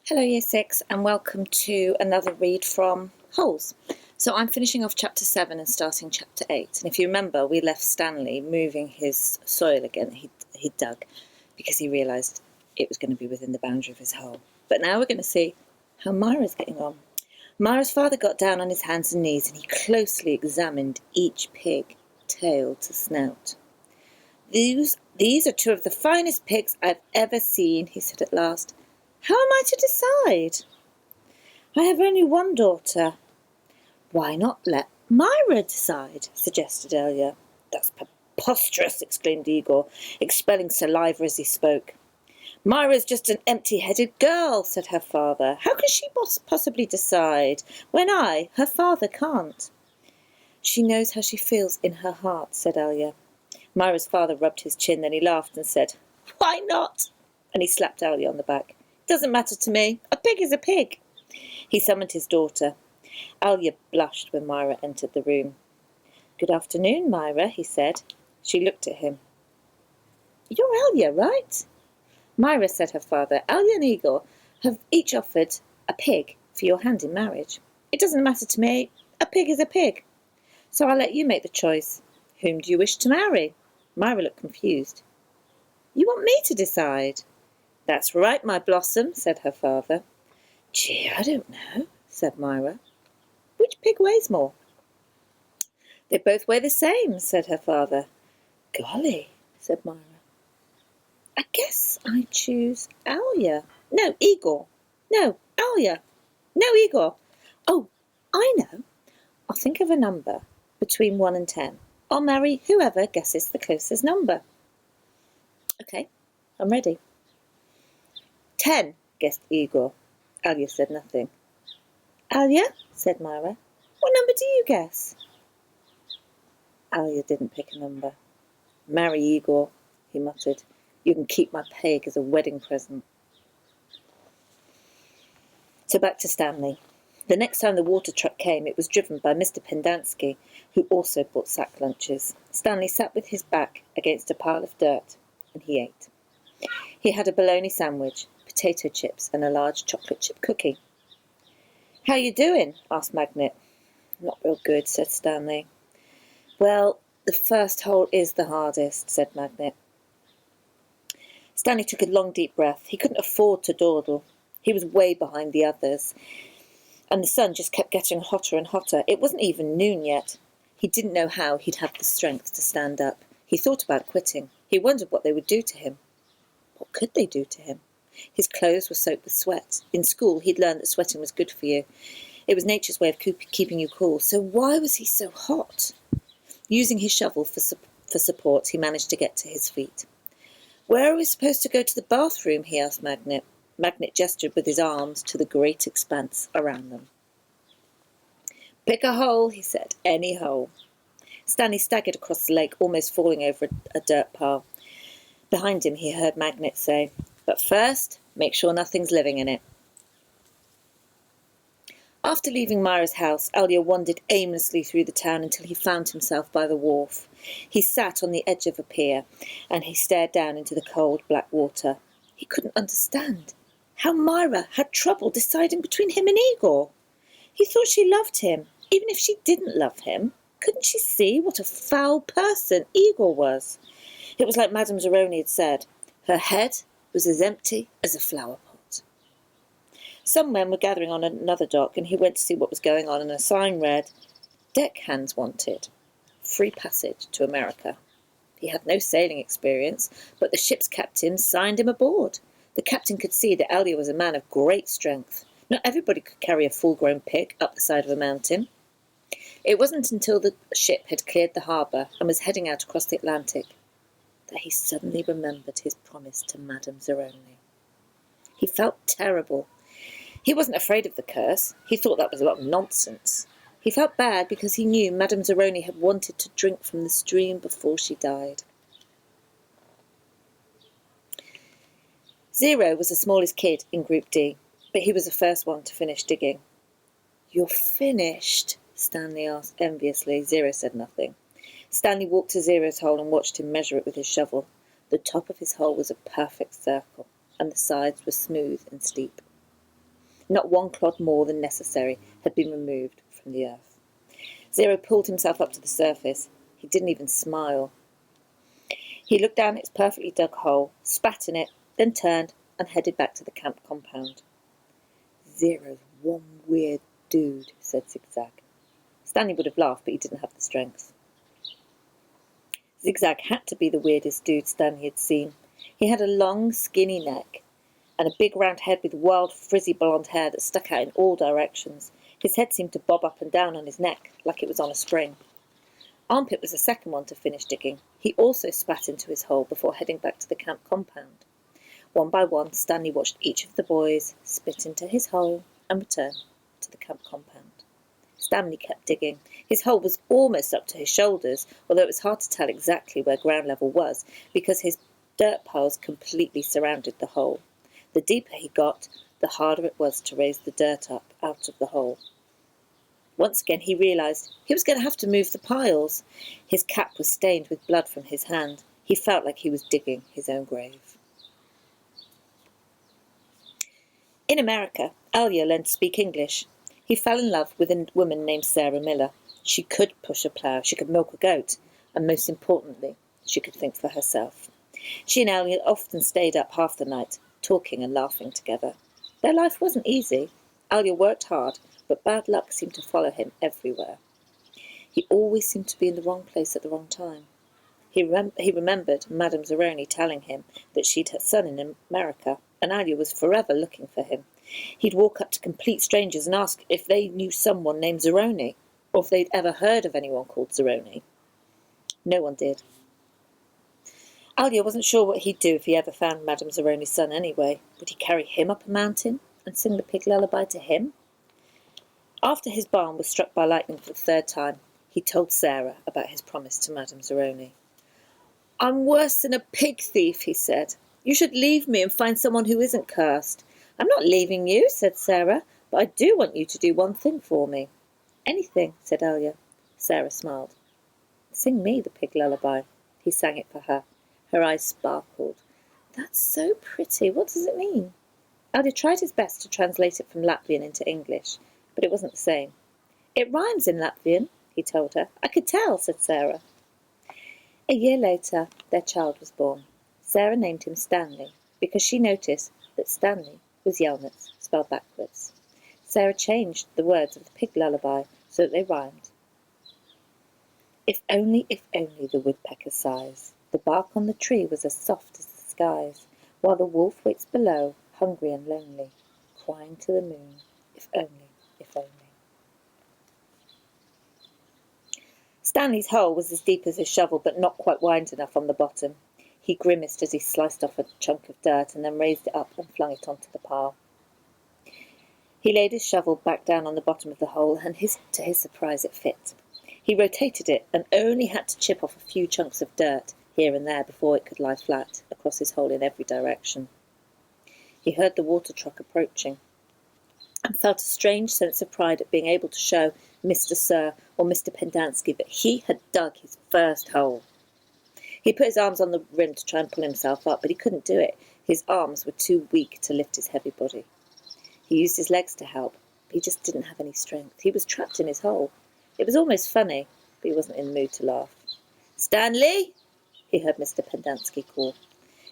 Hello Year 6 and welcome to another read from Holes. So I'm finishing off chapter 7 and starting chapter 8. And if you remember, we left Stanley moving his soil again he dug because he realised it was going to be within the boundary of his hole. But now we're going to see how Myra's getting on. Myra's father got down on his hands and knees and he closely examined each pig, tail to snout. These are two of the finest pigs I've ever seen, he said at last. How am I to decide? I have only one daughter. Why not let Myra decide? Suggested Elia. That's preposterous, exclaimed Igor, expelling saliva as he spoke. Myra's just an empty-headed girl, said her father. How can she possibly decide when I, her father, can't? She knows how she feels in her heart, said Elia. Myra's father rubbed his chin, then he laughed and said, Why not? And he slapped Elia on the back. Doesn't matter to me. A pig is a pig. He summoned his daughter. Elia blushed when Myra entered the room. Good afternoon, Myra, he said. She looked at him. You're Elia, right? Myra, said her father, Elia and Igor have each offered a pig for your hand in marriage. It doesn't matter to me. A pig is a pig. So I'll let you make the choice. Whom do you wish to marry? Myra looked confused. You want me to decide? That's right, my blossom, said her father. Gee, I don't know, said Myra. Which pig weighs more? They both weigh the same, said her father. Golly, said Myra. I guess I choose Elia. No, Igor. No, Elia. No, Igor. Oh, I know. I'll think of a number between 1 and 10. I'll marry whoever guesses the closest number. Okay, I'm ready. 10, guessed Igor. Elia said nothing. Elia, said Myra, what number do you guess? Elia didn't pick a number. Marry Igor, he muttered. You can keep my pig as a wedding present. So back to Stanley. The next time the water truck came, it was driven by Mr. Pendanski, who also bought sack lunches. Stanley sat with his back against a pile of dirt, and he ate. He had a bologna sandwich, potato chips, and a large chocolate chip cookie. How you doing? Asked Magnet. Not real good, said Stanley. Well, the first hole is the hardest, said Magnet. Stanley took a long, deep breath. He couldn't afford to dawdle. He was way behind the others, and the sun just kept getting hotter and hotter. It wasn't even noon yet. He didn't know how he'd have the strength to stand up. He thought about quitting. He wondered what they would do to him. What could they do to him? His clothes were soaked with sweat. In school, he'd learned that sweating was good for you. It was nature's way of keeping you cool. So why was he so hot? Using his shovel for support, he managed to get to his feet. Where are we supposed to go to the bathroom? He asked Magnet. Magnet gestured with his arms to the great expanse around them. Pick a hole, he said. Any hole. Stanley staggered across the lake, almost falling over a dirt pile. Behind him, he heard Magnet say, But first, make sure nothing's living in it. After leaving Myra's house, Elia wandered aimlessly through the town until he found himself by the wharf. He sat on the edge of a pier, and he stared down into the cold, black water. He couldn't understand how Myra had trouble deciding between him and Igor. He thought she loved him. Even if she didn't love him, couldn't she see what a foul person Igor was? It was like Madame Zeroni had said. Her head was as empty as a flower pot. Some men were gathering on another dock, and he went to see what was going on, and a sign read, Deckhands wanted. Free passage to America. He had no sailing experience, but the ship's captain signed him aboard. The captain could see that Elia was a man of great strength. Not everybody could carry a full-grown pig up the side of a mountain. It wasn't until the ship had cleared the harbour and was heading out across the Atlantic that he suddenly remembered his promise to Madame Zeroni. He felt terrible. He wasn't afraid of the curse. He thought that was a lot of nonsense. He felt bad because he knew Madame Zeroni had wanted to drink from the stream before she died. Zero was the smallest kid in Group D, but he was the first one to finish digging. You're finished? Stanley asked enviously. Zero said nothing. Stanley walked to Zero's hole and watched him measure it with his shovel. The top of his hole was a perfect circle, and the sides were smooth and steep. Not one clod more than necessary had been removed from the earth. Zero pulled himself up to the surface. He didn't even smile. He looked down its perfectly dug hole, spat in it, then turned and headed back to the camp compound. Zero's one weird dude, said Zigzag. Stanley would have laughed, but he didn't have the strength. Zigzag had to be the weirdest dude Stanley had seen. He had a long, skinny neck and a big round head with wild, frizzy blonde hair that stuck out in all directions. His head seemed to bob up and down on his neck, like it was on a spring. Armpit was the second one to finish digging. He also spat into his hole before heading back to the camp compound. One by one, Stanley watched each of the boys spit into his hole and return to the camp compound. Stanley kept digging. His hole was almost up to his shoulders, although it was hard to tell exactly where ground level was because his dirt piles completely surrounded the hole. The deeper he got, the harder it was to raise the dirt up out of the hole. Once again he realised he was going to have to move the piles. His cap was stained with blood from his hand. He felt like he was digging his own grave. In America, Alya learned to speak English. He fell in love with a woman named Sarah Miller. She could push a plough, she could milk a goat, and most importantly, she could think for herself. She and Alya often stayed up half the night, talking and laughing together. Their life wasn't easy. Alya worked hard, but bad luck seemed to follow him everywhere. He always seemed to be in the wrong place at the wrong time. He remembered Madame Zeroni telling him that she'd her son in America, and Alya was forever looking for him. He'd walk up to complete strangers and ask if they knew someone named Zeroni, or if they'd ever heard of anyone called Zeroni. No one did. Alya wasn't sure what he'd do if he ever found Madame Zeroni's son anyway. Would he carry him up a mountain and sing the pig lullaby to him? After his barn was struck by lightning for the third time, he told Sarah about his promise to Madame Zeroni. "I'm worse than a pig thief," he said. "You should leave me and find someone who isn't cursed." "I'm not leaving you," said Sarah, "but I do want you to do one thing for me." "Anything," said Alya. Sarah smiled. "Sing me the pig lullaby." He sang it for her. Her eyes sparkled. "That's so pretty. What does it mean?" Alya tried his best to translate it from Latvian into English, but it wasn't the same. "It rhymes in Latvian," he told her. "I could tell," said Sarah. A year later, their child was born. Sarah named him Stanley because she noticed that Stanley was Yelnats spelled backwards. Sarah changed the words of the pig lullaby so that they rhymed. If only, the woodpecker sighs. The bark on the tree was as soft as the skies, while the wolf waits below, hungry and lonely, crying to the moon, if only, if only. Stanley's hole was as deep as his shovel, but not quite wide enough on the bottom. He grimaced as he sliced off a chunk of dirt and then raised it up and flung it onto the pile. He laid his shovel back down on the bottom of the hole, and to his surprise it fit. He rotated it and only had to chip off a few chunks of dirt here and there before it could lie flat across his hole in every direction. He heard the water truck approaching and felt a strange sense of pride at being able to show Mr. Sir or Mr. Pendanski that he had dug his first hole. He put his arms on the rim to try and pull himself up, but he couldn't do it. His arms were too weak to lift his heavy body. He used his legs to help, but he just didn't have any strength. He was trapped in his hole. It was almost funny, but he wasn't in the mood to laugh. "Stanley!" he heard Mr. Pendanski call.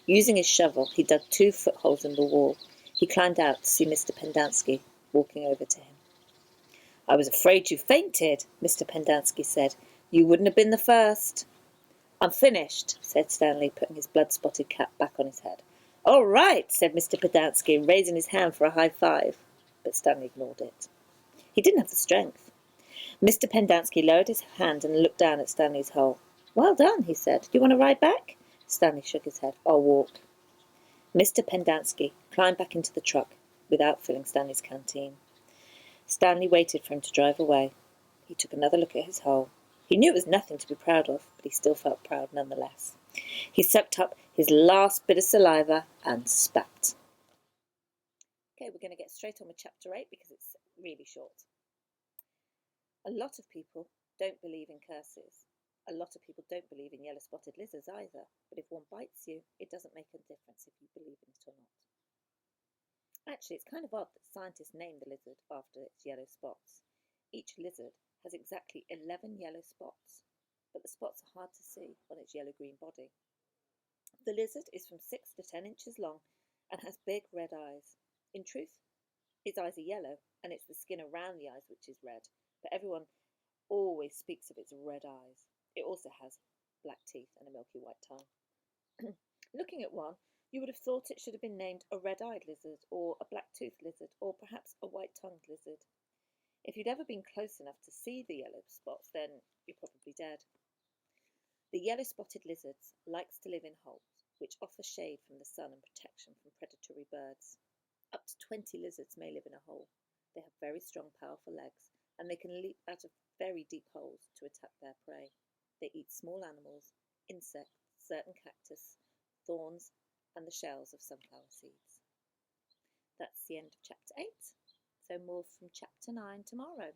Using his shovel, he dug 2 footholes in the wall. He climbed out to see Mr. Pendanski walking over to him. "I was afraid you fainted," Mr. Pendanski said. "You wouldn't have been the first." "I'm finished," said Stanley, putting his blood-spotted cap back on his head. "All right," said Mr. Pendanski, raising his hand for a high five. But Stanley ignored it. He didn't have the strength. Mr. Pendanski lowered his hand and looked down at Stanley's hole. "Well done," he said. "Do you want to ride back?" Stanley shook his head. "I'll walk." Mr. Pendanski climbed back into the truck without filling Stanley's canteen. Stanley waited for him to drive away. He took another look at his hole. He knew it was nothing to be proud of, but he still felt proud nonetheless. He sucked up his last bit of saliva and spat. Okay, we're going to get straight on with chapter 8 because it's really short. A lot of people don't believe in curses. A lot of people don't believe in yellow-spotted lizards either, but if one bites you, it doesn't make a difference if you believe in it or not. Actually, it's kind of odd that scientists named the lizard after its yellow spots. Each lizard has exactly 11 yellow spots, but the spots are hard to see on its yellow-green body. The lizard is from 6 to 10 inches long and has big red eyes. In truth, its eyes are yellow, and it's the skin around the eyes which is red, but everyone always speaks of its red eyes. It also has black teeth and a milky white tongue. Looking at one, you would have thought it should have been named a red-eyed lizard, or a black-toothed lizard, or perhaps a white-tongued lizard. If you'd ever been close enough to see the yellow spots, then you're probably dead. The yellow-spotted lizard likes to live in holes, which offer shade from the sun and protection from predatory birds. Up to 20 lizards may live in a hole. They have very strong, powerful legs, and they can leap out of very deep holes to attack their prey. They eat small animals, insects, certain cactus, thorns, and the shells of sunflower seeds. That's the end of chapter 8. So more from chapter 9 tomorrow.